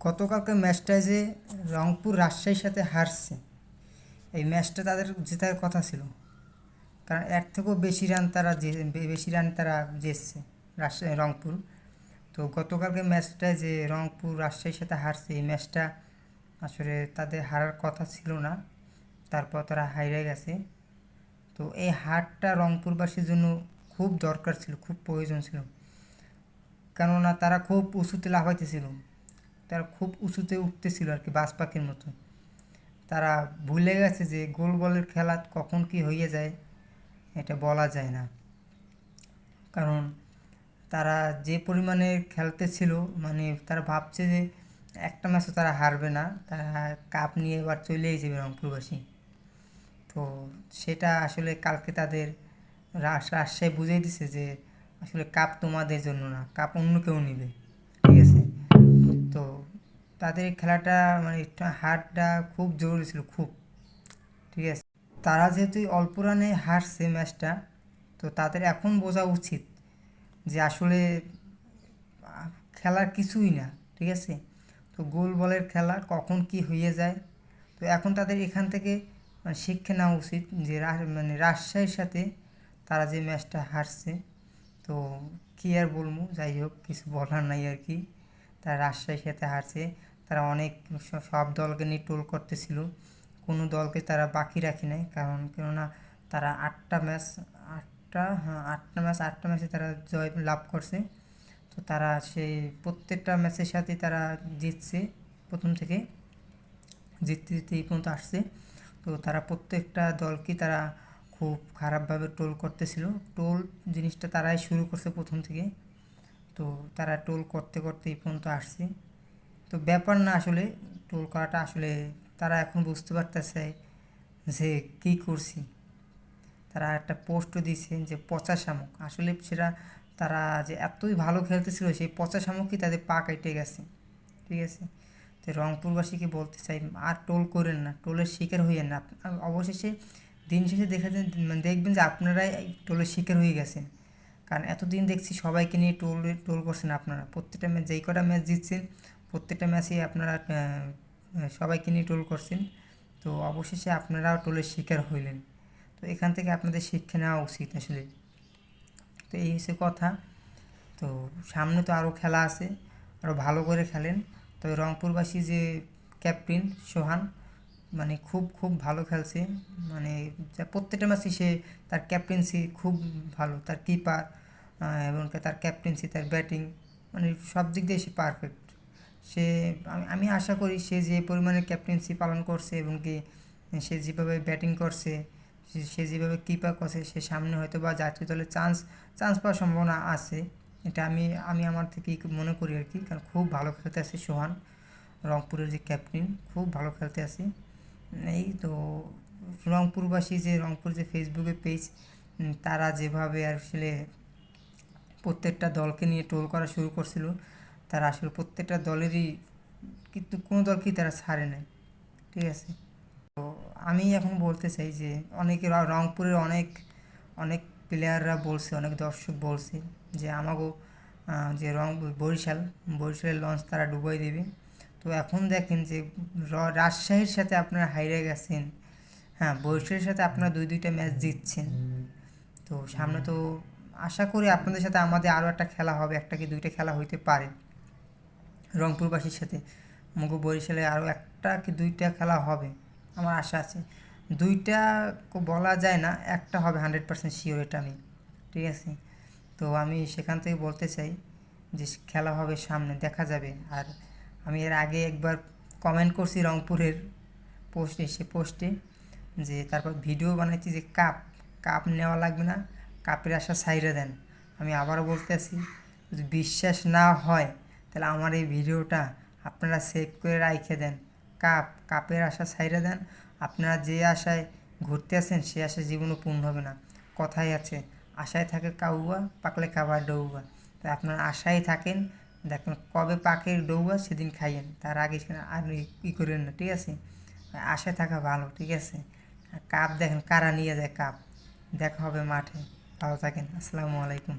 গতকালকে ম্যাচটায় যে রংপুর রাজশাহীর সাথে হারছে, এই ম্যাচটা তাদের জেতার কথা ছিল। কারণ এর থেকেও বেশি রান তারা জিতছে রাজশাহী রংপুর। তো গতকালকে ম্যাচটায় যে রংপুর রাজশাহীর সাথে হারছে, এই ম্যাচটা আসলে তাদের হারার কথা ছিল না, তারপর তারা হাইরে গেছে। তো এই হারটা রংপুরবাসীর জন্য খুব দরকার ছিল, খুব প্রয়োজন ছিল। কেননা তারা খুব উঁচুতে লাফাইতেছিল, তারা খুব উঁচুতে উঠতেছিল আর কি, বাজ পাখির মতো। তারা ভুলে গেছে যে গোল বলের খেলা কখন কি হয়ে যায় এটা বলা যায় না। কারণ তারা যে পরিমাণে খেলতেছিল, মানে তারা ভাবছে যে একটা ম্যাচও তারা হারবে না, তারা কাপ নিয়ে এবার চলেই যাবে রংপুরবাসী। তো সেটা আসলে কালকে তাদের রাজশাহী বুঝিয়ে দিছে যে আসলে কাপ তোমাদের জন্য না, কাপ অন্য কেউ নেবে। ঠিক আছে। তো তাদের এই খেলাটা মানে হারটা খুব জরুরি ছিল, খুব। ঠিক আছে। তারা যেহেতু অল্প রানে হারছে ম্যাচটা, তো তাদের এখন বোঝা উচিত যে আসলে খেলার কিছুই না। ঠিক আছে। তো গোল বলের খেলা কখন কি হয়ে যায়। তো এখন তাদের এখান থেকে মানে শিক্ষা নেওয়া উচিত যে মানে রাজশাহীর সাথে তারা যে ম্যাচটা হারছে, তো কী আর বলবো, যাই হোক কিছু বলার নাই আর কি। তারা রাজশাহীর সাথে হারছে, তারা অনেক সব দলকে নিয়ে টোল করতেছিল, কোনো দলকে তারা বাকি রাখি নাই। কেননা তারা আটটা ম্যাচে তারা জয় লাভ করছে। তো তারা সেই প্রত্যেকটা ম্যাচের সাথে তারা জিতছে, প্রথম থেকে জিততে জিততে এই পর্যন্ত আসছে। তো তারা প্রত্যেকটা দলকে তারা খুব খারাপভাবে ট্রোল করতেছিল। ট্রোল জিনিসটা তারাই শুরু করছে প্রথম থেকে। তো তারা ট্রোল করতে করতে এই পর্যন্ত আসছে। তো ব্যাপার না, আসলে ট্রোল করাটা আসলে তারা এখন বুঝতে পারতেছে যে কী করছি। তারা একটা পোস্টও দিয়েছে যে পচা শামুক, আসলে সেটা তারা যে এতই ভালো খেলতেছিল, সেই পচা শামুকই তাদের পা কেটে গেছে। ঠিক আছে। তো রংপুরবাসীকে বলতে চাই, আর টোল করেন না, টোলের শিকার হইয়েন না। অবশেষে দিন শেষে দেখবেন যে আপনারাই টোলের শিকার হয়ে গেছেন। কারণ এতদিন দেখছি সবাইকে নিয়ে টোল করছেন আপনারা, প্রত্যেকটা ম্যাচ যেই কটা ম্যাচ জিতছেন প্রত্যেকটা ম্যাচেই আপনারা সবাইকে নিয়ে টোল করছেন। তো অবশেষে আপনারাও টোলের শিকার হইলেন। তো এখান থেকে আপনাদের শিক্ষা নেওয়া উচিত আসলে। তো এই হচ্ছে কথা। তো সামনে তো আরও খেলা আছে, আরও ভালো করে খেলেন। তো রংপুরবাসী যে ক্যাপ্টেন সোহান, মানে খুব খুব ভালো খেলছে। মানে প্রত্যেকটা ম্যাচে সে তার ক্যাপ্টেন্সি খুব ভালো, তার কিপার এবং তার ক্যাপ্টেন্সি, তার ব্যাটিং, মানে সব দিক দিয়ে সে পারফেক্ট। সে আমি আশা করি সে যে পরিমাণে ক্যাপ্টেন্সি পালন করছে এবং কি সে যেভাবে ব্যাটিং করছে, সে যেভাবে কিপার করছে, সে সামনে হয়তো বা জাতীয় দলে চান্স চান্স পাওয়ার সম্ভাবনা আছে। এটা আমি আমি আমার থেকেই মনে করি আর কি। কারণ খুব ভালো খেলতে আছে সোহান, রংপুরের যে ক্যাপ্টেন, খুব ভালো খেলতে আছে। এই তো রংপুর যে ফেসবুকে পেজ, তারা যেভাবে আসলে প্রত্যেকটা দলকে নিয়ে ট্রোল করা শুরু করছিল, তারা আসলে প্রত্যেকটা দলেরই, কিন্তু কোনো দলকেই তারা ছাড়ে নাই। ঠিক আছে। তো আমি এখন বলতে চাই যে অনেকে রংপুরের অনেক অনেক প্লেয়াররা বলছে, অনেক দর্শক বলছে যে আমাকেও যে বরিশালের লঞ্চ তারা ডুবাই দেবে। তো এখন দেখেন যে রাজশাহীর সাথে আপনারা হাইরে গেছেন, হ্যাঁ বরিশালের সাথে আপনারা দুইটা ম্যাচ জিতছেন। তো সামনে তো আশা করি আপনাদের সাথে আমাদের আরও একটা খেলা হবে, একটা কি দুইটা খেলা হইতে পারে রংপুরবাসীর সাথে। মুগো বরিশালে আরও একটা কি দুইটা খেলা হবে আমার আশা আছে। দুইটা বলা যায় না, একটা হবে 100% শিওর, এটা আমি। ঠিক আছে। তো আমি সেখান থেকে বলতে চাই যে খেলা হবে সামনে, দেখা যাবে। আর আমি এর আগে একবার কমেন্ট করছি রংপুরের সে পোস্টে, যে তারপর ভিডিও বানাইছি যে কাপ নেওয়া লাগবে না, কাপের আশা ছাইড়ে দেন। আমি আবারও বলতেছি, যদি বিশ্বাস না হয় তাহলে আমার এই ভিডিওটা আপনারা সেভ করে রাইখে দেন। কাপের আশা ছাইড়ে দেন। আপনারা যে আশায় ঘুরতে আসেন সে আশা জীবনও পূর্ণ হবে না। কথাই আছে, আশায় থাকে কাউয়া, পাকলে খাবার ডৌবা। তাই আপনারা আশায় থাকেন, দেখুন কবে পাকে ডৌবা সেদিন খাইয়েন, তার আগে আর ই করেন না। ঠিক আছে। আশায় থাকা ভালো। ঠিক আছে। কাপ দেখেন কারা নিয়ে যায় কাপ। দেখা হবে মাঠে। ভালো থাকেন। আসসালামু আলাইকুম।